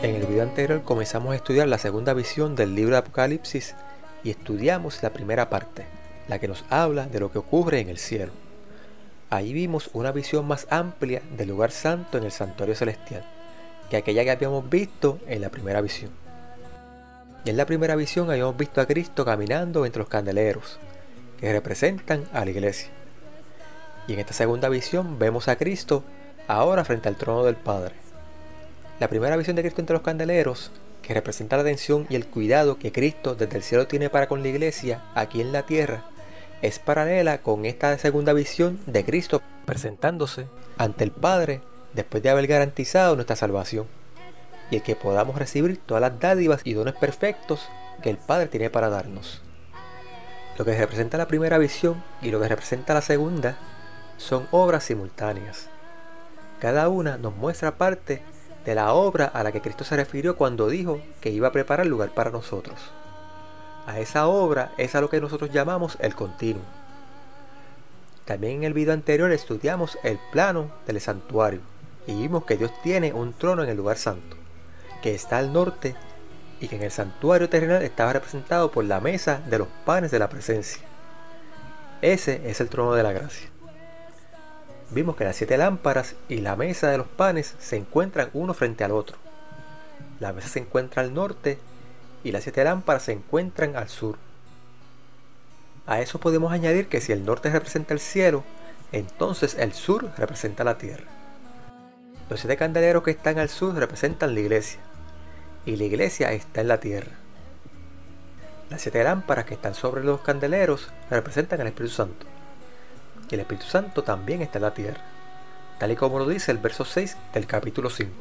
En el video anterior comenzamos a estudiar la segunda visión del libro de Apocalipsis y estudiamos la primera parte, la que nos habla de lo que ocurre en el cielo. Ahí vimos una visión más amplia del lugar santo en el santuario celestial, que aquella que habíamos visto en la primera visión. Y en la primera visión habíamos visto a Cristo caminando entre los candeleros, que representan a la iglesia. Y en esta segunda visión vemos a Cristo ahora frente al trono del Padre. La primera visión de Cristo entre los candeleros, que representa la atención y el cuidado que Cristo desde el cielo tiene para con la iglesia aquí en la tierra, es paralela con esta segunda visión de Cristo presentándose ante el Padre después de haber garantizado nuestra salvación y el que podamos recibir todas las dádivas y dones perfectos que el Padre tiene para darnos. Lo que representa la primera visión y lo que representa la segunda son obras simultáneas. Cada una nos muestra parte de la obra a la que Cristo se refirió cuando dijo que iba a preparar lugar para nosotros. A esa obra es a lo que nosotros llamamos el continuo. También en el video anterior estudiamos el plano del santuario y vimos que Dios tiene un trono en el lugar santo, que está al norte y que en el santuario terrenal estaba representado por la mesa de los panes de la presencia. Ese es el trono de la gracia. Vimos que las 7 lámparas y la mesa de los panes se encuentran uno frente al otro. La mesa se encuentra al norte y las 7 lámparas se encuentran al sur. A eso podemos añadir que si el norte representa el cielo, entonces el sur representa la tierra. Los 7 candeleros que están al sur representan la iglesia, y la iglesia está en la tierra. Las 7 lámparas que están sobre los candeleros representan al Espíritu Santo, y el Espíritu Santo también está en la tierra, tal y como lo dice el verso 6 del capítulo 5.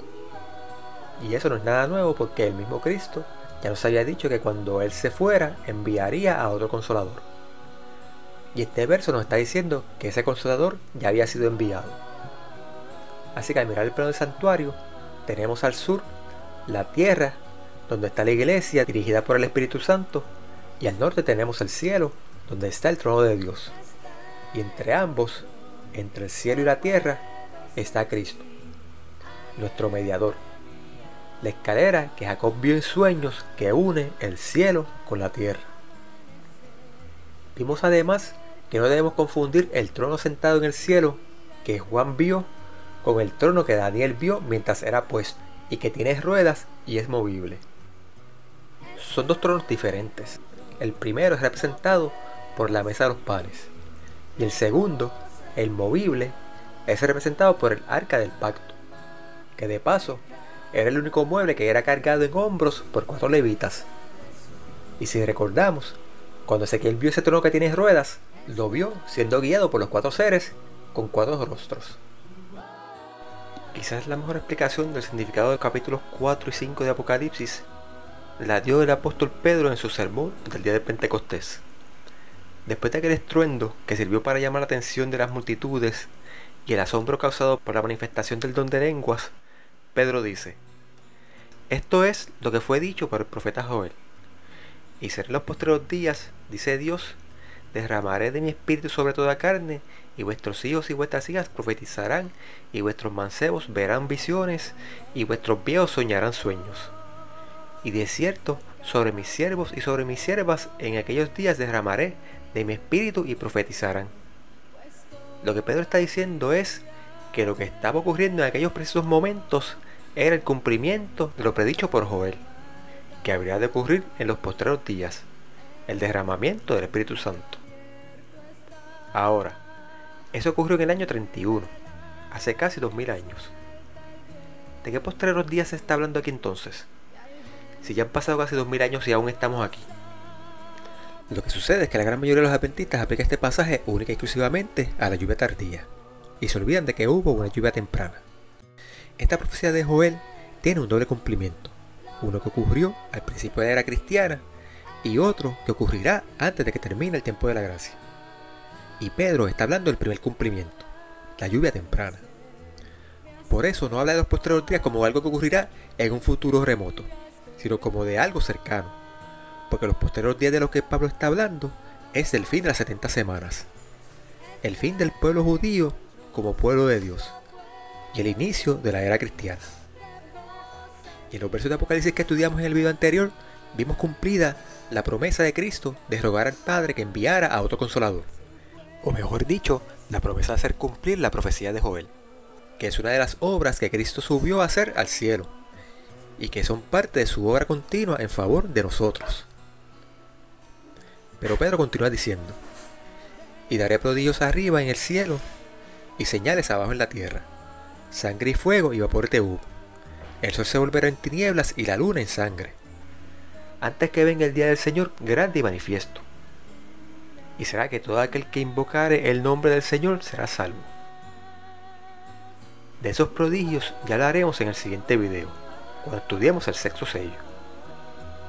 Y eso no es nada nuevo porque el mismo Cristo ya nos había dicho que cuando Él se fuera enviaría a otro consolador. Y este verso nos está diciendo que ese consolador ya había sido enviado. Así que al mirar el plano del santuario, tenemos al sur la tierra, donde está la iglesia dirigida por el Espíritu Santo, y al norte tenemos el cielo, donde está el trono de Dios. Y entre ambos, entre el cielo y la tierra, está Cristo, nuestro mediador. La escalera que Jacob vio en sueños que une el cielo con la tierra. Vimos además que no debemos confundir el trono sentado en el cielo que Juan vio con el trono que Daniel vio mientras era puesto y que tiene ruedas y es movible. Son dos tronos diferentes. El primero es representado por la mesa de los panes y el segundo, el movible, es representado por el arca del pacto, que de paso era el único mueble que era cargado en hombros por 4 levitas. Y si recordamos, cuando Ezequiel vio ese trono que tiene ruedas, lo vio siendo guiado por los 4 seres con 4 rostros. Quizás la mejor explicación del significado de los capítulos 4 y 5 de Apocalipsis la dio el apóstol Pedro en su sermón del día de Pentecostés. Después de aquel estruendo que sirvió para llamar la atención de las multitudes y el asombro causado por la manifestación del don de lenguas, Pedro dice: esto es lo que fue dicho por el profeta Joel. Y será en los postreros días, dice Dios, derramaré de mi espíritu sobre toda carne, y vuestros hijos y vuestras hijas profetizarán, y vuestros mancebos verán visiones, y vuestros viejos soñarán sueños. Y de cierto, sobre mis siervos y sobre mis siervas en aquellos días derramaré de mi espíritu y profetizarán. Lo que Pedro está diciendo es que lo que estaba ocurriendo en aquellos precisos momentos era el cumplimiento de lo predicho por Joel, que habría de ocurrir en los postreros días, el derramamiento del Espíritu Santo. Ahora, eso ocurrió en el año 31, hace casi 2000 años. ¿De qué postreros días se está hablando aquí entonces? Si ya han pasado casi 2000 años y aún estamos aquí. Lo que sucede es que la gran mayoría de los adventistas aplica este pasaje única y exclusivamente a la lluvia tardía, y se olvidan de que hubo una lluvia temprana. Esta profecía de Joel tiene un doble cumplimiento, uno que ocurrió al principio de la era cristiana y otro que ocurrirá antes de que termine el tiempo de la gracia. Y Pedro está hablando del primer cumplimiento, la lluvia temprana. Por eso no habla de los postreros días como algo que ocurrirá en un futuro remoto, sino como de algo cercano, porque los posteriores días de los que Pablo está hablando es el fin de las 70 semanas, el fin del pueblo judío como pueblo de Dios y el inicio de la era cristiana. Y en los versos de Apocalipsis que estudiamos en el video anterior, vimos cumplida la promesa de Cristo de rogar al Padre que enviara a otro Consolador. O mejor dicho, la promesa de hacer cumplir la profecía de Joel, que es una de las obras que Cristo subió a hacer al cielo, y que son parte de su obra continua en favor de nosotros. Pero Pedro continúa diciendo: y daré prodigios arriba en el cielo, y señales abajo en la tierra, sangre y fuego y vapores de humo. El sol se volverá en tinieblas y la luna en sangre, antes que venga el día del Señor grande y manifiesto. Y será que todo aquel que invocare el nombre del Señor será salvo. De esos prodigios ya hablaremos en el siguiente video, cuando estudiemos el sexto sello.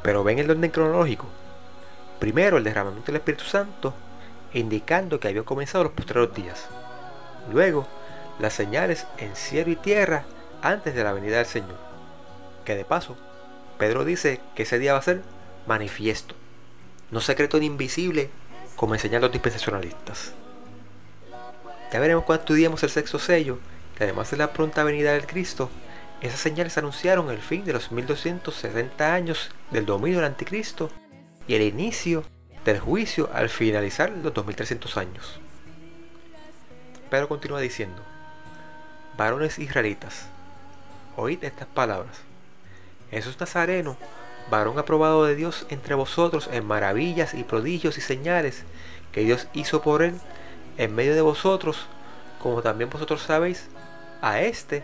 Pero ven el orden cronológico. Primero el derramamiento del Espíritu Santo, indicando que habían comenzado los postreros días. Luego, las señales en cielo y tierra antes de la venida del Señor. Que de paso, Pedro dice que ese día va a ser manifiesto, no secreto ni invisible, como enseñan los dispensacionalistas. Ya veremos cuando estudiemos el sexto sello, que además de la pronta venida del Cristo, esas señales anunciaron el fin de los 1260 años del dominio del anticristo y el inicio del juicio al finalizar los 2300 años. Pedro continúa diciendo: varones israelitas, oíd estas palabras. Jesús Nazareno, varón aprobado de Dios entre vosotros en maravillas y prodigios y señales que Dios hizo por él en medio de vosotros, como también vosotros sabéis, a este,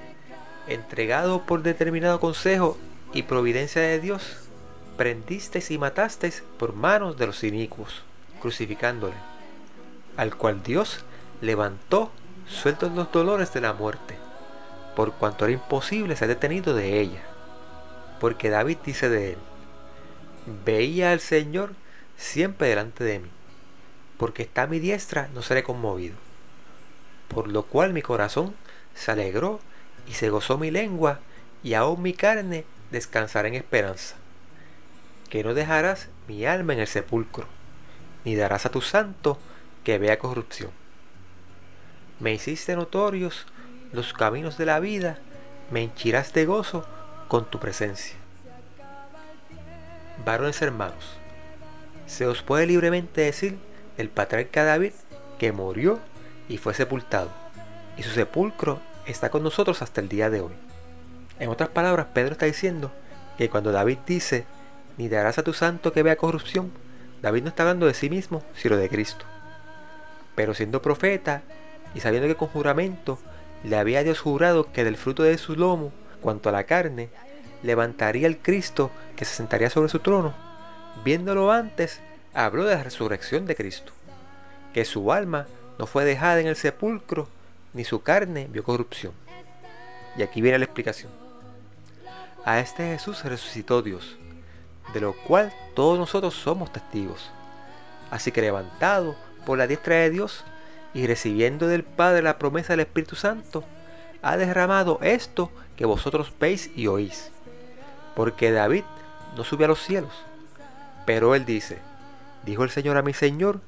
entregado por determinado consejo y providencia de Dios, prendisteis y matasteis por manos de los inicuos, crucificándole, al cual Dios levantó sueltos los dolores de la muerte, por cuanto era imposible ser detenido de ella. Porque David dice de él: veía al Señor siempre delante de mí, porque está a mi diestra, no seré conmovido. Por lo cual mi corazón se alegró y se gozó mi lengua, y aún mi carne descansará en esperanza. Que no dejarás mi alma en el sepulcro, ni darás a tu santo que vea corrupción. Me hiciste notorios los caminos de la vida, me henchirás de gozo con tu presencia. Varones hermanos, se os puede libremente decir del patriarca David que murió y fue sepultado, y su sepulcro está con nosotros hasta el día de hoy. En otras palabras, Pedro está diciendo que cuando David dice: ni darás a tu santo que vea corrupción, David no está hablando de sí mismo, sino de Cristo. Pero siendo profeta y sabiendo que con juramento le había Dios jurado que del fruto de su lomo, cuanto a la carne, levantaría el Cristo que se sentaría sobre su trono, viéndolo antes, habló de la resurrección de Cristo, que su alma no fue dejada en el sepulcro, ni su carne vio corrupción. Y aquí viene la explicación. A este Jesús resucitó Dios, de lo cual todos nosotros somos testigos. Así que levantado por la diestra de Dios y recibiendo del Padre la promesa del Espíritu Santo, ha derramado esto que vosotros veis y oís. Porque David no subió a los cielos, pero él dice: dijo el Señor a mi Señor,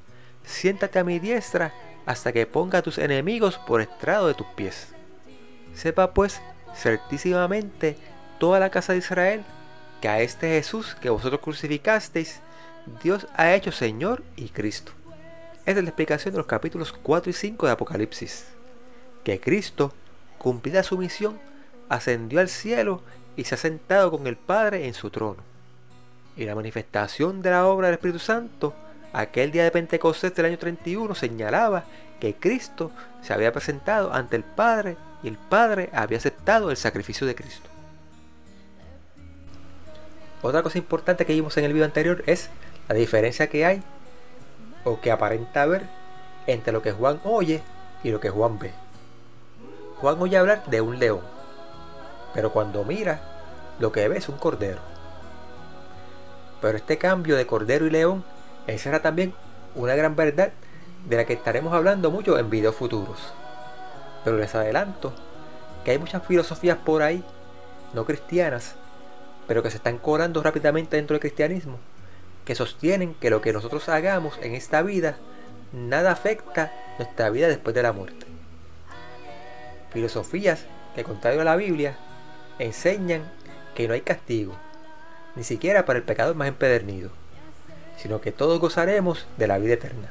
siéntate a mi diestra hasta que ponga a tus enemigos por estrado de tus pies. Sepa pues certísimamente toda la casa de Israel que a este Jesús que vosotros crucificasteis, Dios ha hecho Señor y Cristo. Esta es la explicación de los capítulos 4 y 5 de Apocalipsis, que Cristo, cumplida su misión, ascendió al cielo y se ha sentado con el Padre en su trono. Y la manifestación de la obra del Espíritu Santo, aquel día de Pentecostés del año 31, señalaba que Cristo se había presentado ante el Padre y el Padre había aceptado el sacrificio de Cristo. Otra cosa importante que vimos en el video anterior es la diferencia que hay, o que aparenta haber, entre lo que Juan oye y lo que Juan ve. Juan oye hablar de un león, pero cuando mira, lo que ve es un cordero. Pero este cambio de cordero y león encierra también una gran verdad de la que estaremos hablando mucho en videos futuros. Pero les adelanto que hay muchas filosofías por ahí, no cristianas, pero que se están colando rápidamente dentro del cristianismo, que sostienen que lo que nosotros hagamos en esta vida nada afecta nuestra vida después de la muerte. Filosofías que, contrario a la Biblia, enseñan que no hay castigo, ni siquiera para el pecador más empedernido, sino que todos gozaremos de la vida eterna.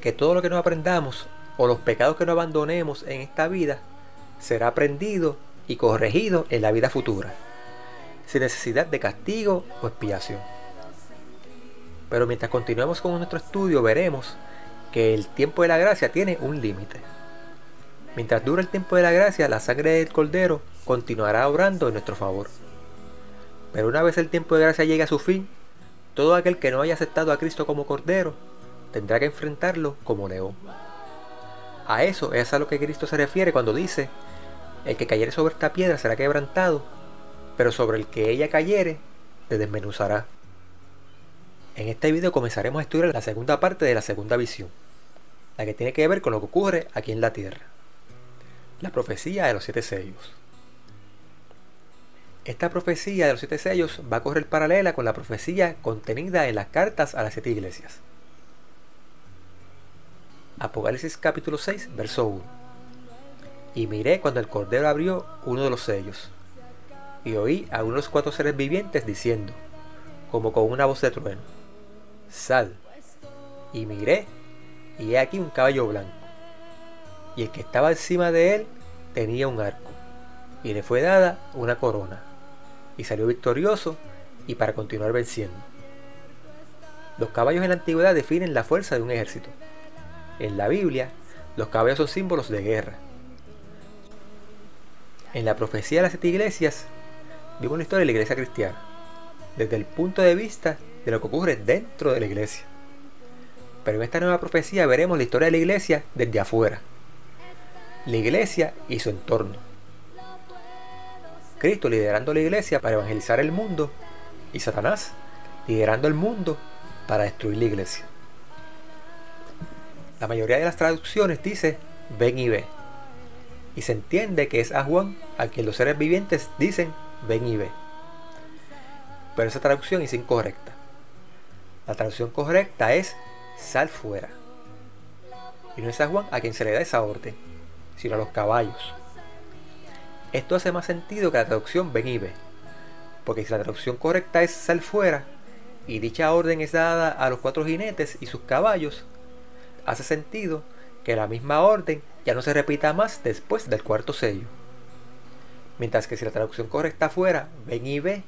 Que todo lo que nos aprendamos o los pecados que no abandonemos en esta vida será aprendido y corregido en la vida futura, sin necesidad de castigo o expiación. Pero mientras continuemos con nuestro estudio veremos que el tiempo de la gracia tiene un límite. Mientras dura el tiempo de la gracia, la sangre del Cordero continuará obrando en nuestro favor. Pero una vez el tiempo de gracia llegue a su fin, todo aquel que no haya aceptado a Cristo como Cordero tendrá que enfrentarlo como león. A eso es a lo que Cristo se refiere cuando dice: el que cayere sobre esta piedra será quebrantado, pero sobre el que ella cayere, te desmenuzará. En este video comenzaremos a estudiar la segunda parte de la segunda visión, la que tiene que ver con lo que ocurre aquí en la tierra. La profecía de los 7 sellos. Esta profecía de los 7 sellos va a correr paralela con la profecía contenida en las cartas a las 7 iglesias. Apocalipsis capítulo 6, verso 1. Y miré cuando el Cordero abrió uno de los sellos, y oí a uno de los 4 seres vivientes diciendo, como con una voz de trueno: sal. Y miré, y he aquí un caballo blanco, y el que estaba encima de él tenía un arco, y le fue dada una corona, y salió victorioso y para continuar venciendo. Los caballos en la antigüedad definen la fuerza de un ejército. En la Biblia, los caballos son símbolos de guerra. En la profecía de las 7 iglesias, vimos la historia de la iglesia cristiana, desde el punto de vista de lo que ocurre dentro de la iglesia. Pero en esta nueva profecía veremos la historia de la iglesia desde afuera, la iglesia y su entorno. Cristo liderando la iglesia para evangelizar el mundo, y Satanás liderando el mundo para destruir la iglesia. La mayoría de las traducciones dice ven y ve, y se entiende que es a Juan a quien los seres vivientes dicen ven y ve. Pero esa traducción es incorrecta. La traducción correcta es sal fuera. Y no es a Juan a quien se le da esa orden, sino a los caballos. Esto hace más sentido que la traducción ven y ve, porque si la traducción correcta es sal fuera, y dicha orden es dada a los 4 jinetes y sus caballos, hace sentido que la misma orden ya no se repita más después del 4.º sello. Mientras que si la traducción correcta fuera ven y ve,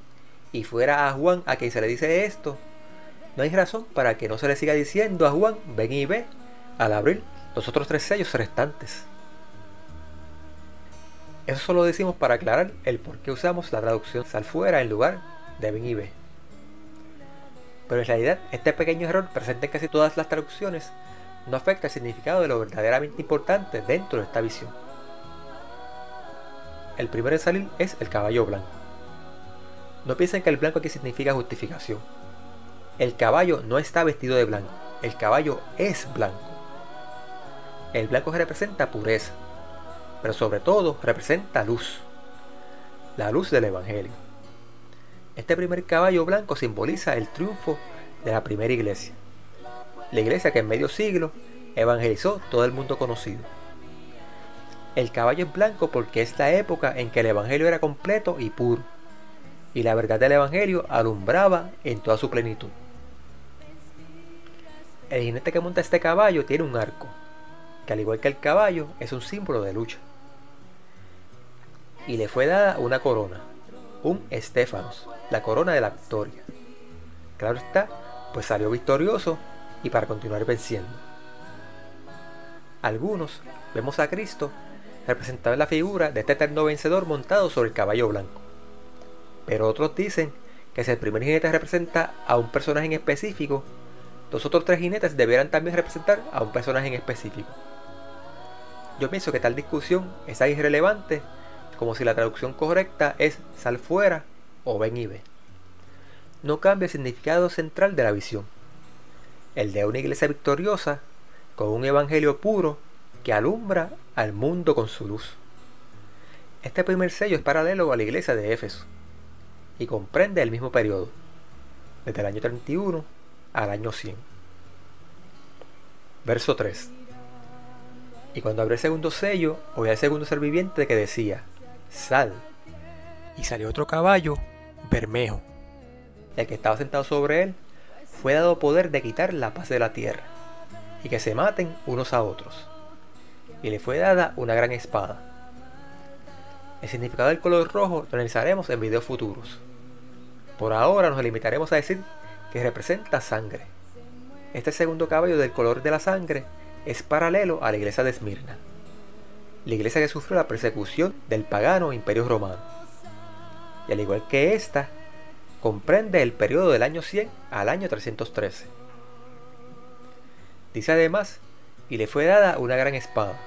y fuera a Juan a quien se le dice esto, no hay razón para que no se le siga diciendo a Juan ven y ve al abrir los otros 3 sellos restantes. Eso solo decimos para aclarar el por qué usamos la traducción sal fuera en lugar de ven y ve. Pero en realidad este pequeño error presente en casi todas las traducciones no afecta el significado de lo verdaderamente importante dentro de esta visión. El primero en salir es el caballo blanco. No piensen que el blanco aquí significa justificación. El caballo no está vestido de blanco, el caballo es blanco. El blanco representa pureza, pero sobre todo representa luz, la luz del Evangelio. Este primer caballo blanco simboliza el triunfo de la primera iglesia, la iglesia que en medio siglo evangelizó todo el mundo conocido. El caballo es blanco porque es la época en que el Evangelio era completo y puro, y la verdad del Evangelio alumbraba en toda su plenitud. El jinete que monta este caballo tiene un arco, que al igual que el caballo es un símbolo de lucha. Y le fue dada una corona, un estéfanos, la corona de la victoria. Claro está, pues salió victorioso y para continuar venciendo. Algunos vemos a Cristo representado en la figura de este eterno vencedor montado sobre el caballo blanco. Pero otros dicen que si el primer jinete representa a un personaje en específico, los otros 3 jinetes deberán también representar a un personaje en específico. Yo pienso que tal discusión es tan irrelevante como si la traducción correcta es sal fuera o ven y ve. No cambia el significado central de la visión, el de una iglesia victoriosa con un evangelio puro que alumbra al mundo con su luz. Este primer sello es paralelo a la iglesia de Éfeso y comprende el mismo periodo, desde el año 31 al año 100. Verso 3. Y cuando abrió el segundo sello, oí al segundo ser viviente que decía: sal. Y salió otro caballo, Bermejo. El que estaba sentado sobre él fue dado poder de quitar la paz de la tierra, y que se maten unos a otros. Y le fue dada una gran espada. El significado del color rojo lo analizaremos en videos futuros. Por ahora nos limitaremos a decir que representa sangre. Este segundo caballo del color de la sangre es paralelo a la iglesia de Esmirna, la iglesia que sufrió la persecución del pagano imperio romano. Y al igual que esta, comprende el periodo del año 100 al año 313. Dice además, y le fue dada una gran espada.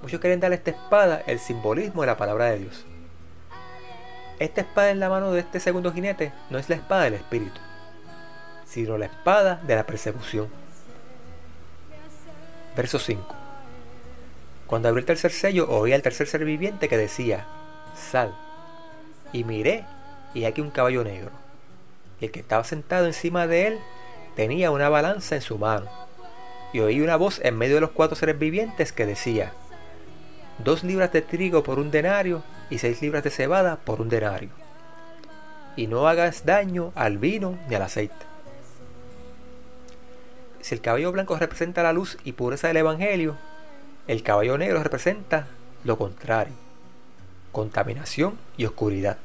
Muchos quieren darle a esta espada el simbolismo de la palabra de Dios. Esta espada en la mano de este segundo jinete no es la espada del espíritu, sino la espada de la persecución. Verso 5. Cuando abrió el tercer sello, oí al tercer ser viviente que decía: sal. Y miré, y aquí un caballo negro. Y el que estaba sentado encima de él tenía una balanza en su mano. Y oí una voz en medio de los 4 seres vivientes que decía: 2 libras de trigo por 1 denario, y 6 libras de cebada por 1 denario. Y no hagas daño al vino ni al aceite. Si el caballo blanco representa la luz y pureza del evangelio, el caballo negro representa lo contrario: contaminación y oscuridad.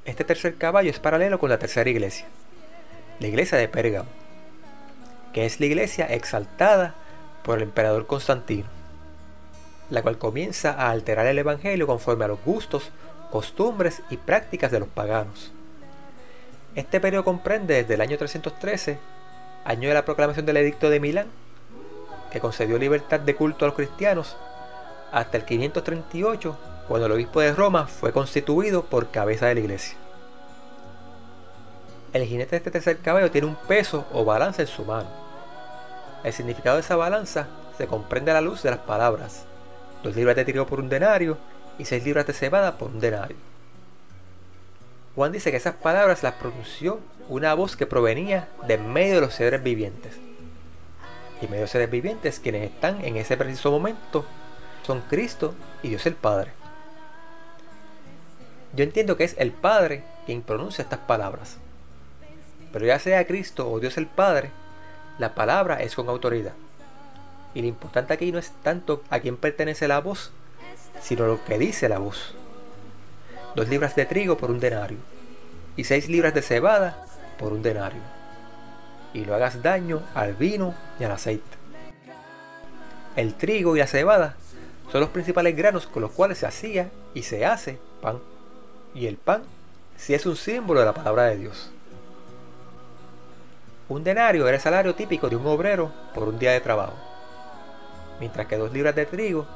Este tercer caballo es paralelo con la tercera iglesia, la iglesia de Pérgamo, que es la iglesia exaltada por el emperador Constantino, la cual comienza a alterar el evangelio conforme a los gustos, costumbres y prácticas de los paganos. Este periodo comprende desde el año 313, año de la proclamación del Edicto de Milán, que concedió libertad de culto a los cristianos, hasta el 538, cuando el obispo de Roma fue constituido por cabeza de la iglesia. El jinete de este tercer caballo tiene un peso o balanza en su mano. El significado de esa balanza se comprende a la luz de las palabras: 2 libras de trigo por 1 denario y 6 libras de cebada por 1 denario. Juan dice que esas palabras las pronunció una voz que provenía de en medio de los seres vivientes. Y en medio de los seres vivientes, quienes están en ese preciso momento, son Cristo y Dios el Padre. Yo entiendo que es el Padre quien pronuncia estas palabras. Pero ya sea Cristo o Dios el Padre, la palabra es con autoridad. Y lo importante aquí no es tanto a quién pertenece la voz, sino lo que dice la voz. 2 libras de trigo por 1 denario, y 6 libras de cebada por 1 denario. Y no hagas daño al vino ni al aceite. El trigo y la cebada son los principales granos con los cuales se hacía y se hace pan. Y el pan sí es un símbolo de la palabra de Dios. 1 denario era el salario típico de un obrero por un día de trabajo, mientras que 2 libras de trigo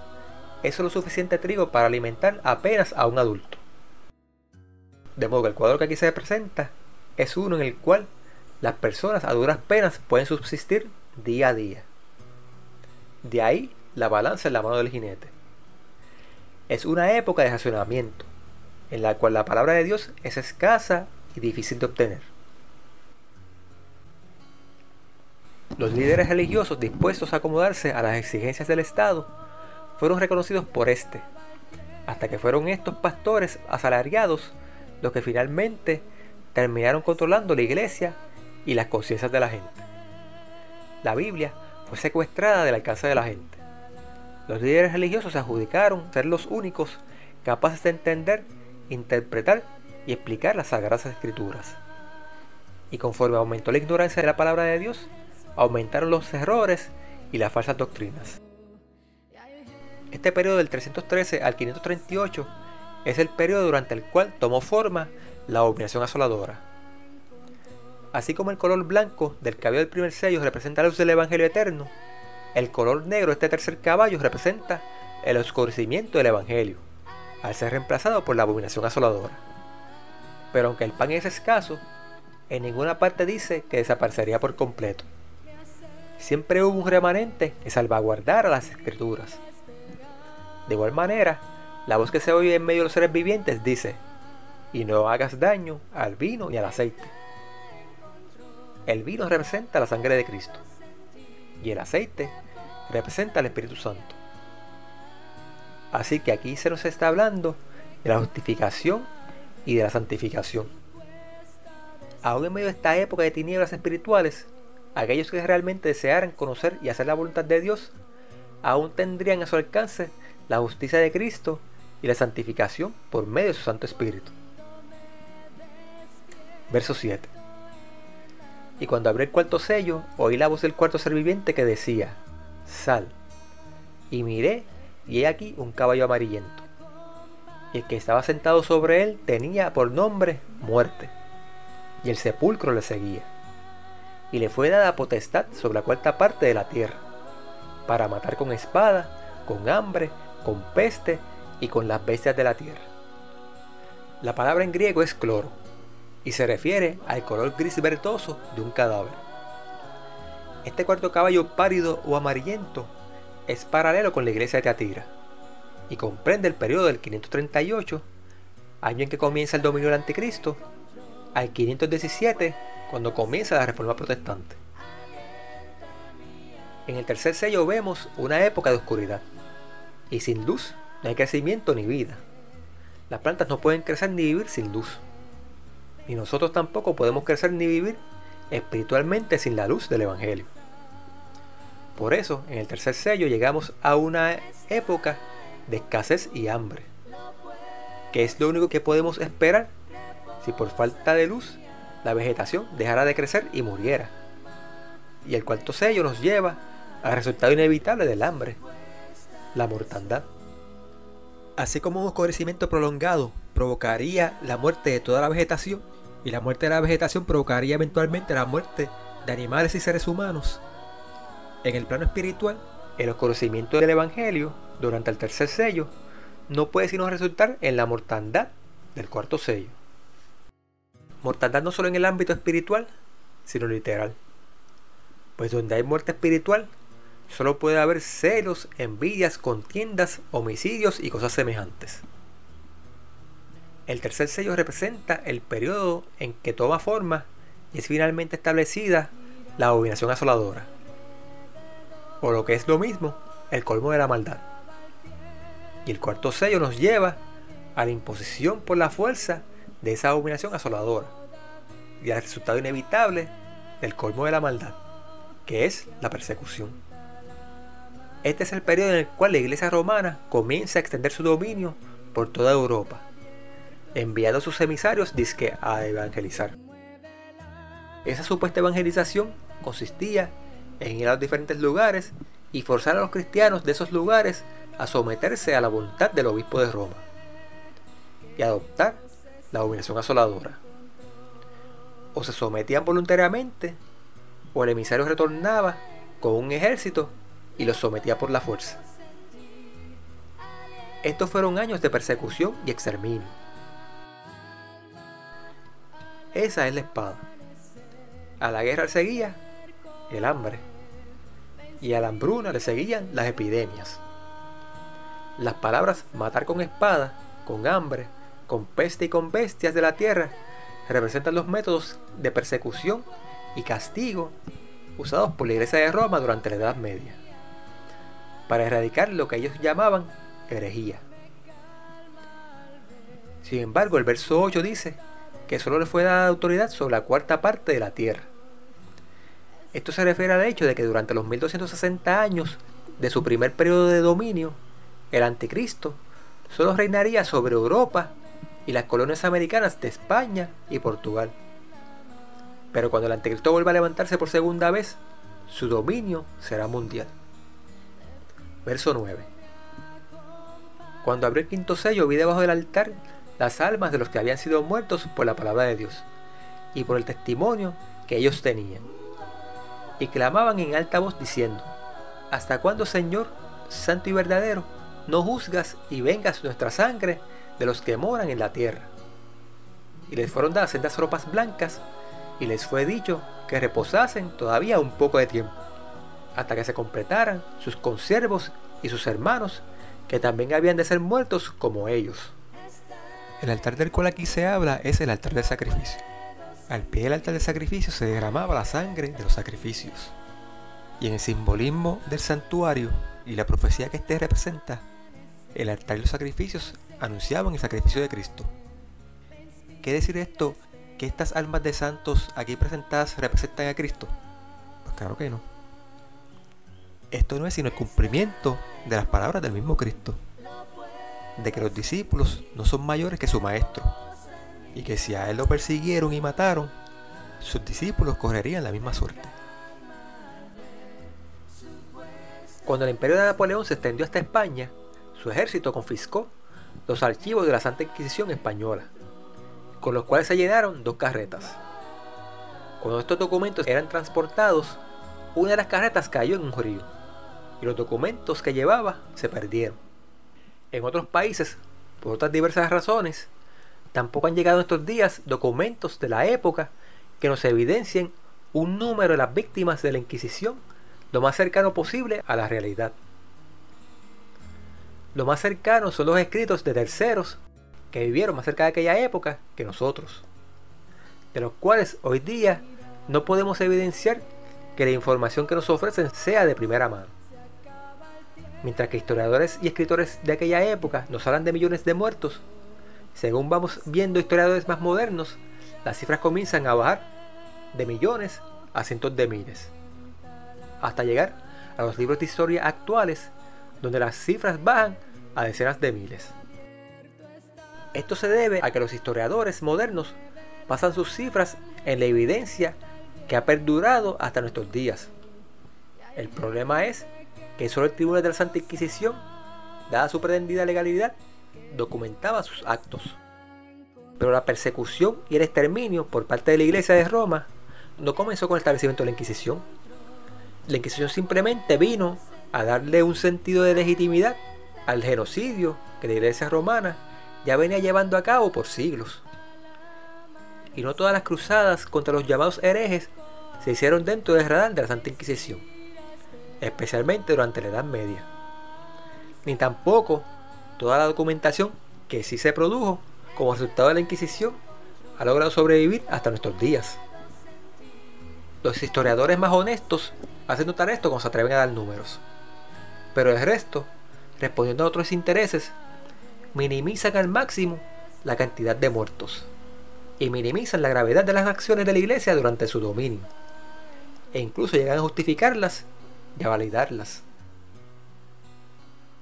es lo suficiente trigo para alimentar apenas a un adulto. De modo que el cuadro que aquí se presenta es uno en el cual las personas a duras penas pueden subsistir día a día. De ahí la balanza en la mano del jinete. Es una época de racionamiento, en la cual la palabra de Dios es escasa y difícil de obtener. Los líderes religiosos dispuestos a acomodarse a las exigencias del Estado fueron reconocidos por este, hasta que fueron estos pastores asalariados los que finalmente terminaron controlando la iglesia y las conciencias de la gente. La Biblia fue secuestrada del alcance de la gente. Los líderes religiosos se adjudicaron ser los únicos capaces de entender, interpretar y explicar las Sagradas Escrituras. Y conforme aumentó la ignorancia de la palabra de Dios, aumentaron los errores y las falsas doctrinas. Este periodo del 313 al 538 es el periodo durante el cual tomó forma la abominación asoladora. Así como el color blanco del cabello del primer sello representa la luz del Evangelio eterno, el color negro de este tercer caballo representa el oscurecimiento del Evangelio, al ser reemplazado por la abominación asoladora. Pero aunque el pan es escaso, en ninguna parte dice que desaparecería por completo. Siempre hubo un remanente que salvaguardara las Escrituras. De igual manera, la voz que se oye en medio de los seres vivientes dice: y no hagas daño al vino ni al aceite. El vino representa la sangre de Cristo y el aceite representa al Espíritu Santo. Así que aquí se nos está hablando de la justificación y de la santificación. Aún en medio de esta época de tinieblas espirituales, aquellos que realmente desearan conocer y hacer la voluntad de Dios, aún tendrían a su alcance la justicia de Cristo y la santificación por medio de su Santo Espíritu. Verso 7. Y cuando abrí el cuarto sello, oí la voz del cuarto ser viviente que decía: Sal. Y miré, y he aquí un caballo amarillento. Y el que estaba sentado sobre él tenía por nombre Muerte, y el sepulcro le seguía. Y le fue dada potestad sobre la cuarta parte de la tierra, para matar con espada, con hambre, con peste y con las bestias de la tierra. La palabra en griego es cloro, y se refiere al color gris verdoso de un cadáver. Este cuarto caballo pálido o amarillento es paralelo con la iglesia de Tiatira, y comprende el periodo del 538, año en que comienza el dominio del anticristo, al 517, cuando comienza la reforma protestante. En el tercer sello vemos una época de oscuridad, y sin luz no hay crecimiento ni vida. Las plantas no pueden crecer ni vivir sin luz, ni nosotros tampoco podemos crecer ni vivir espiritualmente sin la luz del Evangelio. Por eso, en el tercer sello llegamos a una época de escasez y hambre, que es lo único que podemos esperar si por falta de luz la vegetación dejara de crecer y muriera. Y el cuarto sello nos lleva al resultado inevitable del hambre, la mortandad. Así como un oscurecimiento prolongado provocaría la muerte de toda la vegetación, y la muerte de la vegetación provocaría eventualmente la muerte de animales y seres humanos, en el plano espiritual, el oscurecimiento del Evangelio durante el tercer sello no puede sino resultar en la mortandad del cuarto sello. Mortandad no solo en el ámbito espiritual, sino literal. Pues donde hay muerte espiritual, solo puede haber celos, envidias, contiendas, homicidios y cosas semejantes. El tercer sello representa el periodo en que toma forma y es finalmente establecida la abominación asoladora, o lo que es lo mismo, el colmo de la maldad. Y el cuarto sello nos lleva a la imposición por la fuerza de esa abominación asoladora y al resultado inevitable del colmo de la maldad, que es la persecución. Este es el periodo en el cual la Iglesia romana comienza a extender su dominio por toda Europa, enviando a sus emisarios disque a evangelizar. Esa supuesta evangelización consistía en ir a los diferentes lugares y forzar a los cristianos de esos lugares a someterse a la voluntad del obispo de Roma y adoptar la abominación asoladora. O se sometían voluntariamente, o el emisario retornaba con un ejército y los sometía por la fuerza. Estos fueron años de persecución y exterminio. Esa es la espada. A la guerra le seguía el hambre, y a la hambruna le seguían las epidemias. Las palabras matar con espada, con hambre, con peste y con bestias de la tierra representan los métodos de persecución y castigo usados por la Iglesia de Roma durante la Edad Media, para erradicar lo que ellos llamaban herejía. Sin embargo, el verso 8 dice que solo le fue dada autoridad sobre la cuarta parte de la tierra. Esto se refiere al hecho de que durante los 1260 años de su primer periodo de dominio, el anticristo solo reinaría sobre Europa y las colonias americanas de España y Portugal. Pero cuando el anticristo vuelva a levantarse por segunda vez, su dominio será mundial. Verso 9. Cuando abrió el quinto sello, vi debajo del altar las almas de los que habían sido muertos por la palabra de Dios y por el testimonio que ellos tenían. Y clamaban en alta voz diciendo: ¿Hasta cuándo, Señor, santo y verdadero, no juzgas y vengas nuestra sangre de los que moran en la tierra? Y les fueron dadas sendas ropas blancas, y les fue dicho que reposasen todavía un poco de tiempo, hasta que se completaran sus consiervos y sus hermanos, que también habían de ser muertos como ellos. El altar del cual aquí se habla es el altar del sacrificio. Al pie del altar del sacrificio se derramaba la sangre de los sacrificios. Y en el simbolismo del santuario y la profecía que éste representa, el altar y los sacrificios anunciaban el sacrificio de Cristo. ¿Qué decir esto? ¿Que estas almas de santos aquí presentadas representan a Cristo? Pues claro que no. Esto no es sino el cumplimiento de las palabras del mismo Cristo, de que los discípulos no son mayores que su maestro, y que si a él lo persiguieron y mataron, sus discípulos correrían la misma suerte. Cuando el imperio de Napoleón se extendió hasta España, su ejército confiscó los archivos de la Santa Inquisición española, con los cuales se llenaron 2 carretas. Cuando estos documentos eran transportados, una de las carretas cayó en un río, y los documentos que llevaba se perdieron. En otros países, por otras diversas razones, tampoco han llegado en estos días documentos de la época que nos evidencien un número de las víctimas de la Inquisición lo más cercano posible a la realidad. Lo más cercano son los escritos de terceros que vivieron más cerca de aquella época que nosotros, de los cuales hoy día no podemos evidenciar que la información que nos ofrecen sea de primera mano. Mientras que historiadores y escritores de aquella época nos hablan de millones de muertos, según vamos viendo historiadores más modernos, las cifras comienzan a bajar de millones a cientos de miles, hasta llegar a los libros de historia actuales, donde las cifras bajan a decenas de miles. Esto se debe a que los historiadores modernos basan sus cifras en la evidencia que ha perdurado hasta nuestros días. El problema es que solo el Tribunal de la Santa Inquisición, dada su pretendida legalidad, documentaba sus actos. Pero la persecución y el exterminio por parte de la Iglesia de Roma no comenzó con el establecimiento de la Inquisición. La Inquisición simplemente vino a darle un sentido de legitimidad al genocidio que la Iglesia romana ya venía llevando a cabo por siglos. Y no todas las cruzadas contra los llamados herejes se hicieron dentro del radar de la Santa Inquisición, especialmente durante la Edad Media. Ni tampoco toda la documentación que sí se produjo como resultado de la Inquisición ha logrado sobrevivir hasta nuestros días. Los historiadores más honestos hacen notar esto cuando se atreven a dar números, pero el resto, respondiendo a otros intereses, minimizan al máximo la cantidad de muertos y minimizan la gravedad de las acciones de la Iglesia durante su dominio, e incluso llegan a justificarlas y a validarlas.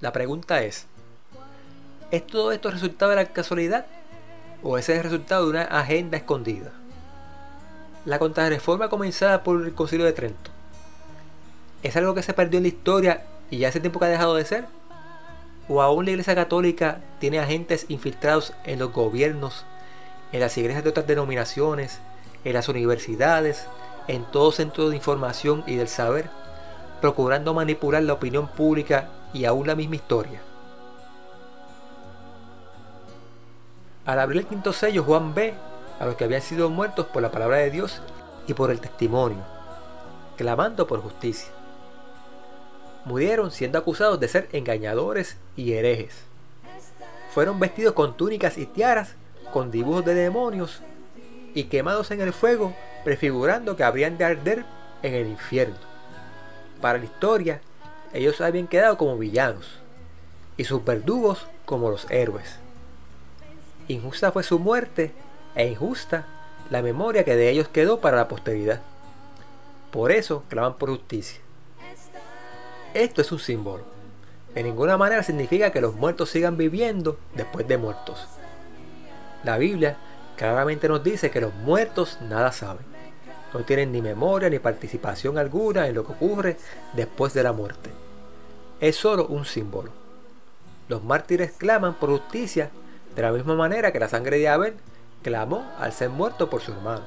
La pregunta es todo esto resultado de la casualidad o es el resultado de una agenda escondida? La contrarreforma comenzada por el Concilio de Trento, ¿es algo que se perdió en la historia y ya hace tiempo que ha dejado de ser? ¿O aún la Iglesia Católica tiene agentes infiltrados en los gobiernos, en las iglesias de otras denominaciones, en las universidades, en todo centro de información y del saber, procurando manipular la opinión pública y aún la misma historia? Al abrir el quinto sello, Juan ve a los que habían sido muertos por la palabra de Dios y por el testimonio, clamando por justicia. Murieron siendo acusados de ser engañadores y herejes. Fueron vestidos con túnicas y tiaras con dibujos de demonios y quemados en el fuego, prefigurando que habrían de arder en el infierno. Para la historia, ellos habían quedado como villanos y sus verdugos como los héroes. Injusta fue su muerte e injusta la memoria que de ellos quedó para la posteridad. Por eso claman por justicia. Esto es un símbolo. De ninguna manera significa que los muertos sigan viviendo después de muertos. La Biblia claramente nos dice que los muertos nada saben. No tienen ni memoria ni participación alguna en lo que ocurre después de la muerte. Es solo un símbolo. Los mártires claman por justicia de la misma manera que la sangre de Abel clamó al ser muerto por su hermano.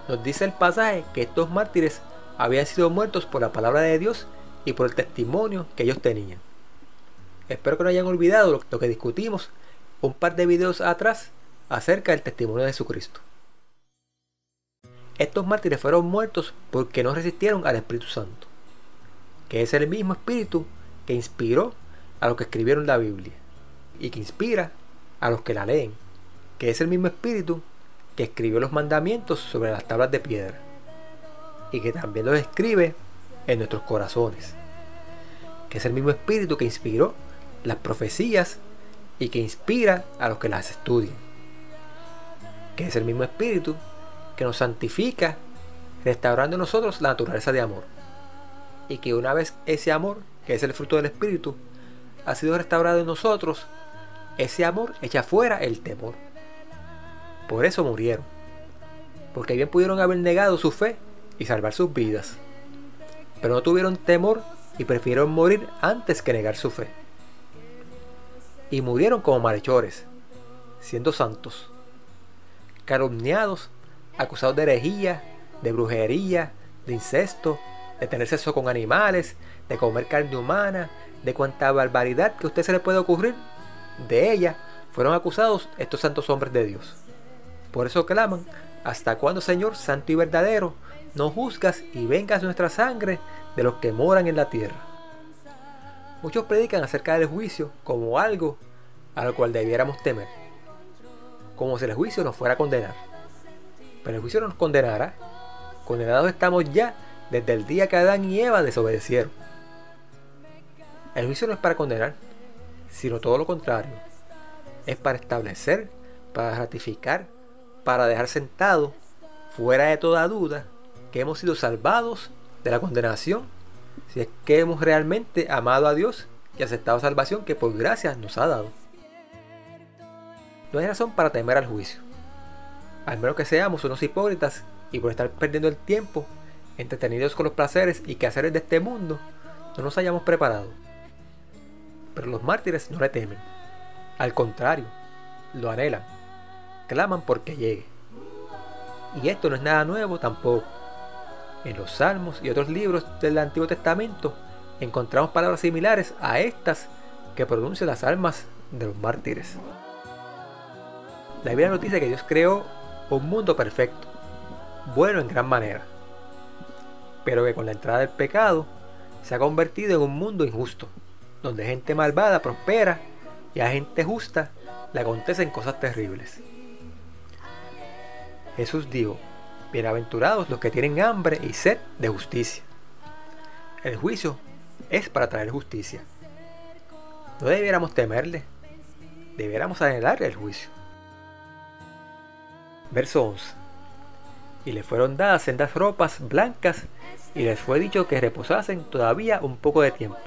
Nos dice el pasaje que estos mártires habían sido muertos por la palabra de Dios y por el testimonio que ellos tenían. Espero que no hayan olvidado lo que discutimos un par de videos atrás acerca del testimonio de Jesucristo. Estos mártires fueron muertos porque no resistieron al Espíritu Santo, que es el mismo Espíritu que inspiró a los que escribieron la Biblia y que inspira a los que la leen, que es el mismo Espíritu que escribió los mandamientos sobre las tablas de piedra y que también los escribe en nuestros corazones, que es el mismo Espíritu que inspiró las profecías y que inspira a los que las estudian, que es el mismo Espíritu que nos santifica, restaurando en nosotros la naturaleza de amor, y que una vez ese amor, que es el fruto del Espíritu, ha sido restaurado en nosotros, ese amor echa fuera el temor. Por eso murieron, porque bien pudieron haber negado su fe y salvar sus vidas, pero no tuvieron temor y prefirieron morir antes que negar su fe. Y murieron como malhechores, siendo santos, calumniados, acusados de herejía, de brujería, de incesto, de tener sexo con animales, de comer carne humana, de cuanta barbaridad que a usted se le puede ocurrir. De ella fueron acusados estos santos hombres de Dios. Por eso claman: ¿hasta cuándo, Señor santo y verdadero, no juzgas y vengas nuestra sangre de los que moran en la tierra? Muchos predican acerca del juicio como algo a lo cual debiéramos temer, como si el juicio nos fuera a condenar. Pero el juicio no nos condenará. Condenados estamos ya desde el día que Adán y Eva desobedecieron. El juicio no es para condenar, sino todo lo contrario. Es para establecer, para ratificar, para dejar sentado, fuera de toda duda, que hemos sido salvados de la condenación, si es que hemos realmente amado a Dios y aceptado salvación que por gracia nos ha dado. No hay razón para temer al juicio, al menos que seamos unos hipócritas y por estar perdiendo el tiempo entretenidos con los placeres y quehaceres de este mundo no nos hayamos preparado. Pero los mártires no le temen, al contrario, lo anhelan, claman porque llegue. Y esto no es nada nuevo tampoco. En los Salmos y otros libros del Antiguo Testamento encontramos palabras similares a estas que pronuncian las almas de los mártires. La Biblia nos dice que Dios creó un mundo perfecto, bueno en gran manera, pero que con la entrada del pecado se ha convertido en un mundo injusto, donde gente malvada prospera y a gente justa le acontecen cosas terribles. Jesús dijo: bienaventurados los que tienen hambre y sed de justicia. El juicio es para traer justicia. No debiéramos temerle, debiéramos anhelar el juicio. Verso 11. Y les fueron dadas sendas ropas blancas, y les fue dicho que reposasen todavía un poco de tiempo,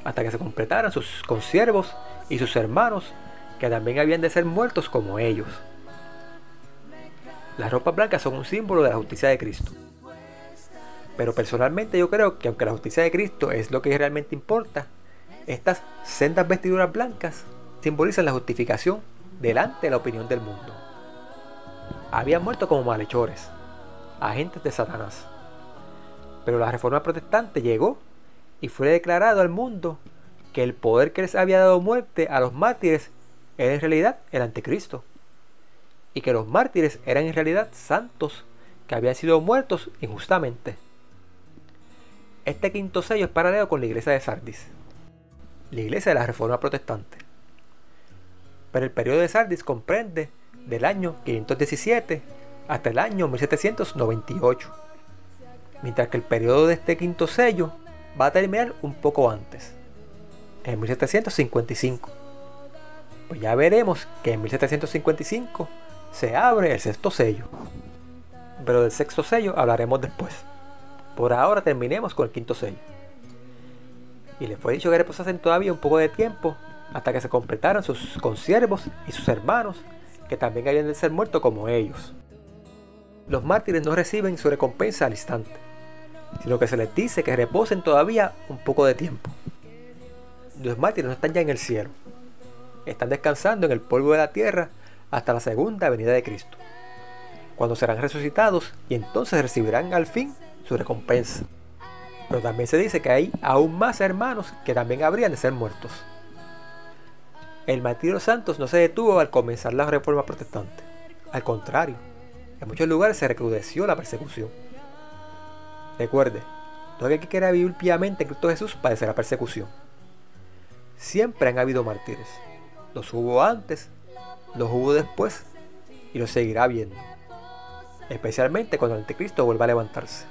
hasta que se completaran sus consiervos y sus hermanos, que también habían de ser muertos como ellos. Las ropas blancas son un símbolo de la justicia de Cristo. Pero personalmente yo creo que aunque la justicia de Cristo es lo que realmente importa, estas sendas vestiduras blancas simbolizan la justificación delante de la opinión del mundo. Habían muerto como malhechores, agentes de Satanás. Pero la Reforma Protestante llegó y fue declarado al mundo que el poder que les había dado muerte a los mártires era en realidad el anticristo, y que los mártires eran en realidad santos que habían sido muertos injustamente. Este quinto sello es paralelo con la iglesia de Sardis, la iglesia de la Reforma Protestante. Pero el periodo de Sardis comprende del año 517 hasta el año 1798, mientras que el periodo de este quinto sello va a terminar un poco antes, en 1755. Pues ya veremos que en 1755 se abre el sexto sello, pero del sexto sello hablaremos después. Por ahora terminemos con el quinto sello. Y les fue dicho que reposasen todavía un poco de tiempo, hasta que se completaran sus consiervos y sus hermanos, que también habían de ser muertos como ellos. Los mártires no reciben su recompensa al instante, sino que se les dice que reposen todavía un poco de tiempo. Los mártires no están ya en el cielo, están descansando en el polvo de la tierra hasta la segunda venida de Cristo, cuando serán resucitados y entonces recibirán al fin su recompensa. Pero también se dice que hay aún más hermanos que también habrían de ser muertos. El martirio de los santos no se detuvo al comenzar la Reforma Protestante. Al contrario, en muchos lugares se recrudeció la persecución. Recuerde, todo aquel que quiera vivir piamente en Cristo Jesús padecerá persecución. Siempre han habido mártires. Los hubo antes, los hubo después y los seguirá habiendo, especialmente cuando el anticristo vuelva a levantarse.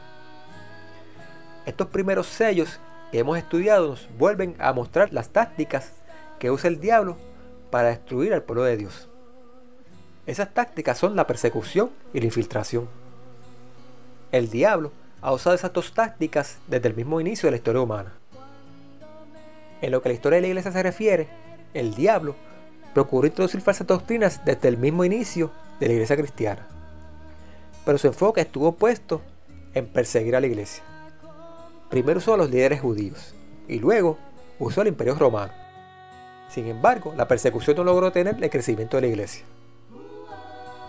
Estos primeros sellos que hemos estudiado nos vuelven a mostrar las tácticas que usa el diablo para destruir al pueblo de Dios. Esas tácticas son la persecución y la infiltración. El diablo ha usado esas dos tácticas desde el mismo inicio de la historia humana. En lo que a la historia de la iglesia se refiere, el diablo procuró introducir falsas doctrinas desde el mismo inicio de la iglesia cristiana. Pero su enfoque estuvo puesto en perseguir a la iglesia. Primero usó a los líderes judíos y luego usó al imperio romano. Sin embargo, la persecución no logró tener el crecimiento de la iglesia.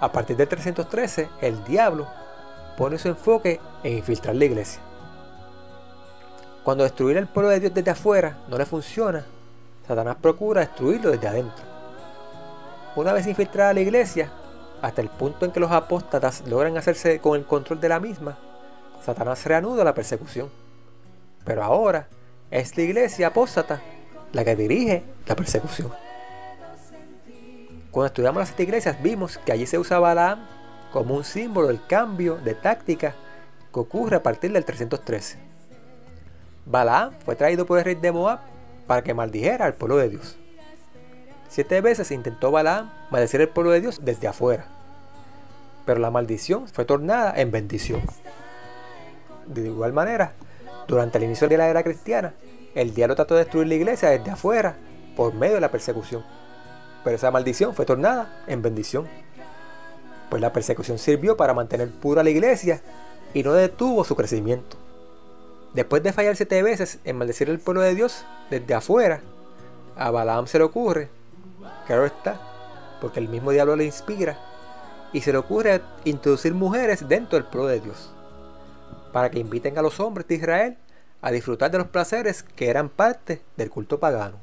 A partir del 313, el diablo pone su enfoque en infiltrar la iglesia. Cuando destruir al pueblo de Dios desde afuera no le funciona, Satanás procura destruirlo desde adentro. Una vez infiltrada la iglesia, hasta el punto en que los apóstatas logran hacerse con el control de la misma, Satanás reanuda la persecución. Pero ahora es la iglesia apóstata la que dirige la persecución. Cuando estudiamos las 7 iglesias vimos que allí se usa Balaam como un símbolo del cambio de táctica que ocurre a partir del 313. Balaam fue traído por el rey de Moab para que maldijera al pueblo de Dios. 7 veces intentó Balaam maldecir al pueblo de Dios desde afuera, pero la maldición fue tornada en bendición. De igual manera, durante el inicio de la era cristiana, el diablo trató de destruir la iglesia desde afuera por medio de la persecución, pero esa maldición fue tornada en bendición, pues la persecución sirvió para mantener pura la iglesia y no detuvo su crecimiento. Después de fallar 7 veces en maldecir al pueblo de Dios desde afuera, a Balaam se le ocurre, claro está, porque el mismo diablo le inspira, y se le ocurre introducir mujeres dentro del pueblo de Dios, para que inviten a los hombres de Israel a disfrutar de los placeres que eran parte del culto pagano.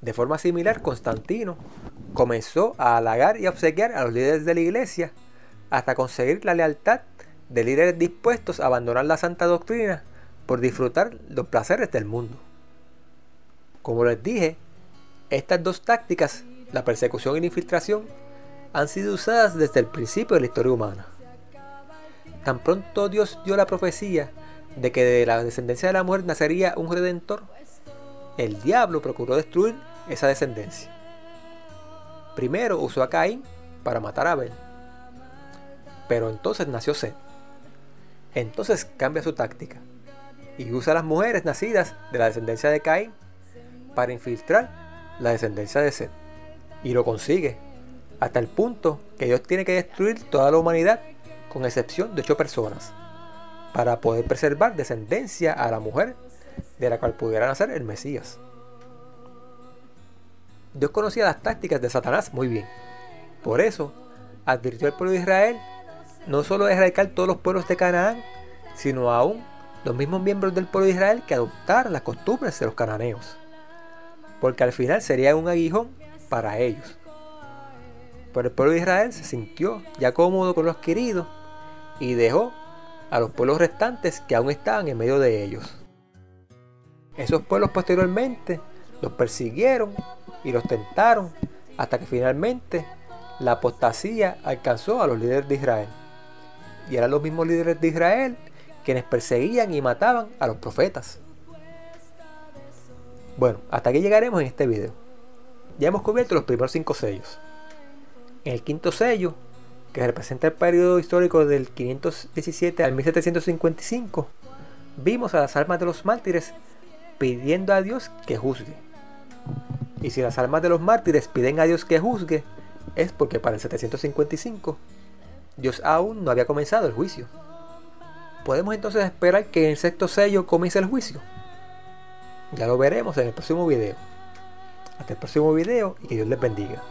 De forma similar, Constantino comenzó a halagar y a obsequiar a los líderes de la iglesia hasta conseguir la lealtad de líderes dispuestos a abandonar la santa doctrina por disfrutar los placeres del mundo. Como les dije, estas dos tácticas, la persecución y la infiltración, han sido usadas desde el principio de la historia humana. Tan pronto Dios dio la profecía de que de la descendencia de la mujer nacería un redentor, el diablo procuró destruir esa descendencia. Primero usó a Caín para matar a Abel, pero entonces nació Set. Entonces cambia su táctica y usa a las mujeres nacidas de la descendencia de Caín para infiltrar la descendencia de Set, y lo consigue hasta el punto que Dios tiene que destruir toda la humanidad con excepción de 8 personas para poder preservar descendencia a la mujer de la cual pudiera nacer el Mesías. Dios conocía las tácticas de Satanás muy bien. Por eso advirtió al pueblo de Israel no solo de erradicar todos los pueblos de Canaán, sino aún los mismos miembros del pueblo de Israel que adoptaran las costumbres de los cananeos, porque al final sería un aguijón para ellos. Pero el pueblo de Israel se sintió ya cómodo con lo adquirido y dejó a los pueblos restantes que aún estaban en medio de ellos. Esos pueblos posteriormente los persiguieron y los tentaron hasta que finalmente la apostasía alcanzó a los líderes de Israel. Y eran los mismos líderes de Israel quienes perseguían y mataban a los profetas. Bueno, hasta aquí llegaremos en este video. Ya hemos cubierto los primeros 5 sellos. En el 5.º sello, que representa el periodo histórico del 517 al 1755, vimos a las almas de los mártires pidiendo a Dios que juzgue. Y si las almas de los mártires piden a Dios que juzgue, es porque para el 755 Dios aún no había comenzado el juicio. ¿Podemos entonces esperar que en el 6.º sello comience el juicio? Ya lo veremos en el próximo video. Hasta el próximo video y que Dios les bendiga.